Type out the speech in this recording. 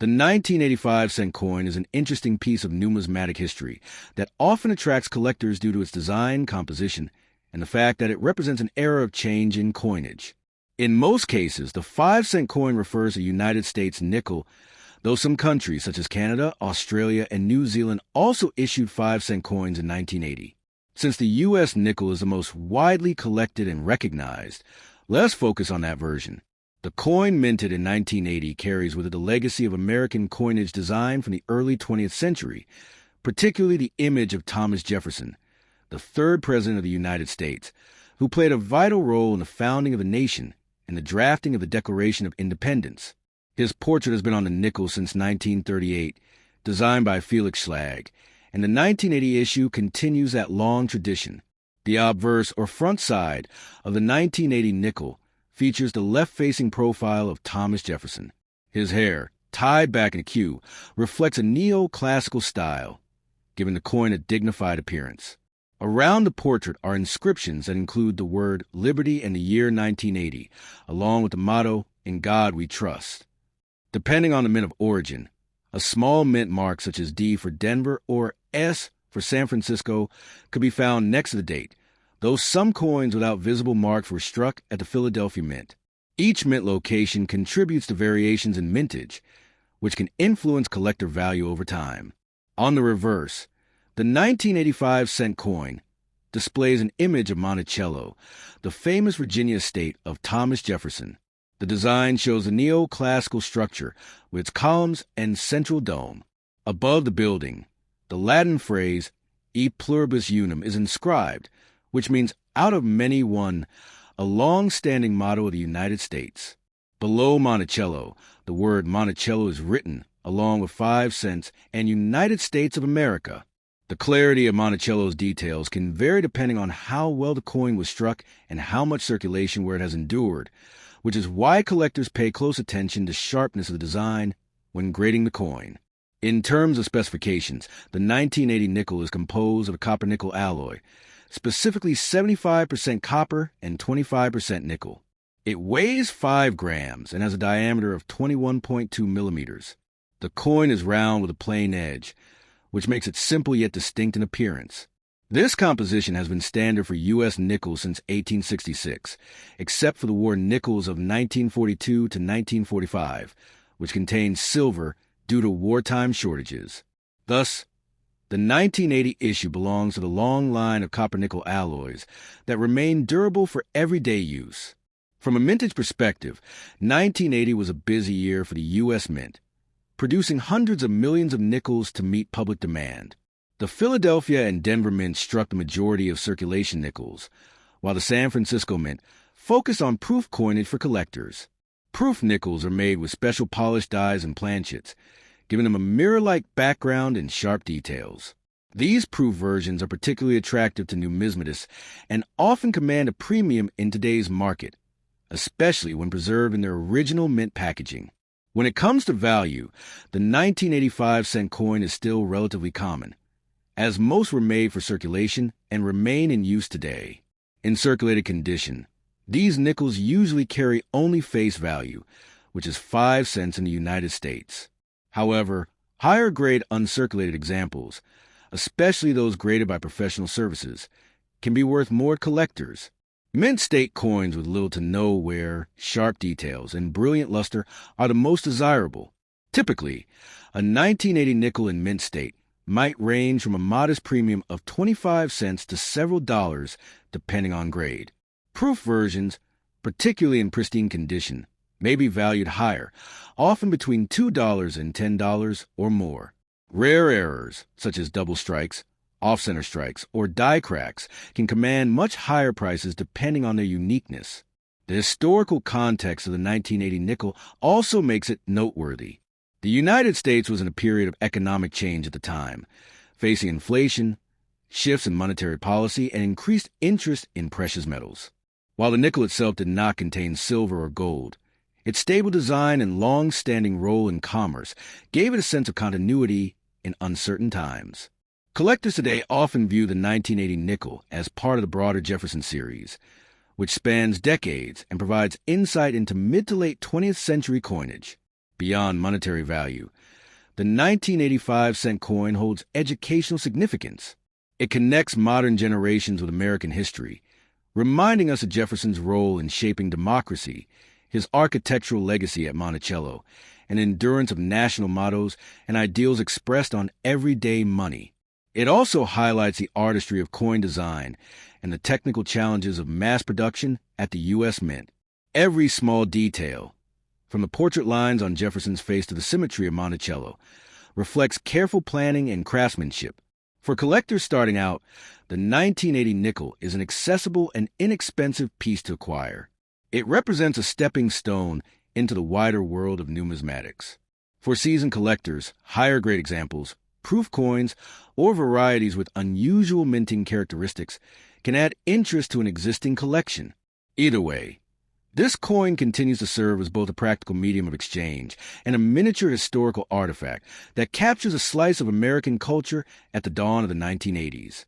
The 1985-cent coin is an interesting piece of numismatic history that often attracts collectors due to its design, composition, and the fact that it represents an era of change in coinage. In most cases, the 5-cent coin refers to the United States nickel, though some countries such as Canada, Australia, and New Zealand also issued 5-cent coins in 1980. Since the U.S. nickel is the most widely collected and recognized, let's focus on that version. The coin minted in 1980 carries with it the legacy of American coinage design from the early 20th century, particularly the image of Thomas Jefferson, the third president of the United States, who played a vital role in the founding of the nation and the drafting of the Declaration of Independence. His portrait has been on the nickel since 1938, designed by Felix Schlag, and the 1980 issue continues that long tradition. The obverse or front side of the 1980 nickel features the left-facing profile of Thomas Jefferson. His hair, tied back in a queue, reflects a neoclassical style, giving the coin a dignified appearance. Around the portrait are inscriptions that include the word liberty and the year 1980, along with the motto, "In God We Trust." Depending on the mint of origin, a small mint mark such as D for Denver or S for San Francisco could be found next to the date, though some coins without visible marks were struck at the Philadelphia Mint. Each mint location contributes to variations in mintage, which can influence collector value over time. On the reverse, the 1985-cent coin displays an image of Monticello, the famous Virginia estate of Thomas Jefferson. The design shows a neoclassical structure with its columns and central dome. Above the building, the Latin phrase "E pluribus unum" is inscribed, which means "out of many one," a long-standing motto of the United States. Below Monticello, the word Monticello is written, along with 5 cents and United States of America. The clarity of Monticello's details can vary depending on how well the coin was struck and how much circulation where it has endured, which is why collectors pay close attention to sharpness of the design when grading the coin. In terms of specifications, the 1980 nickel is composed of a copper-nickel alloy, specifically 75% copper and 25% nickel. It weighs 5 grams and has a diameter of 21.2 millimeters. The coin is round with a plain edge, which makes it simple yet distinct in appearance. This composition has been standard for U.S. nickels since 1866, except for the war nickels of 1942 to 1945, which contained silver due to wartime shortages. Thus, the 1980 issue belongs to the long line of copper-nickel alloys that remain durable for everyday use. From a mintage perspective, 1980 was a busy year for the U.S. Mint, producing hundreds of millions of nickels to meet public demand. The Philadelphia and Denver Mint struck the majority of circulation nickels, while the San Francisco Mint focused on proof coinage for collectors. Proof nickels are made with special polished dies and planchets, giving them a mirror-like background and sharp details. These proof versions are particularly attractive to numismatists and often command a premium in today's market, especially when preserved in their original mint packaging. When it comes to value, the 1985-cent coin is still relatively common, as most were made for circulation and remain in use today. In circulated condition, these nickels usually carry only face value, which is 5 cents in the United States. However, higher-grade uncirculated examples, especially those graded by professional services, can be worth more to collectors. Mint state coins with little to no wear, sharp details, and brilliant luster are the most desirable. Typically, a 1980 nickel in mint state might range from a modest premium of 25 cents to several dollars, depending on grade. Proof versions, particularly in pristine condition, may be valued higher, often between $2 and $10 or more. Rare errors, such as double strikes, off-center strikes, or die cracks, can command much higher prices depending on their uniqueness. The historical context of the 1980 nickel also makes it noteworthy. The United States was in a period of economic change at the time, facing inflation, shifts in monetary policy, and increased interest in precious metals. While the nickel itself did not contain silver or gold, its stable design and long-standing role in commerce gave it a sense of continuity in uncertain times. Collectors today often view the 1980 nickel as part of the broader Jefferson series, which spans decades and provides insight into mid to late 20th century coinage. beyond monetary value. The 1985-cent coin holds educational significance. It connects modern generations with American history, reminding us of Jefferson's role in shaping democracy, his architectural legacy at Monticello, and endurance of national mottos and ideals expressed on everyday money. It also highlights the artistry of coin design and the technical challenges of mass production at the U.S. Mint. Every small detail, from the portrait lines on Jefferson's face to the symmetry of Monticello, reflects careful planning and craftsmanship. For collectors starting out, the 1980 nickel is an accessible and inexpensive piece to acquire. It represents a stepping stone into the wider world of numismatics. For seasoned collectors, higher-grade examples, proof coins, or varieties with unusual minting characteristics can add interest to an existing collection. Either way, this coin continues to serve as both a practical medium of exchange and a miniature historical artifact that captures a slice of American culture at the dawn of the 1980s.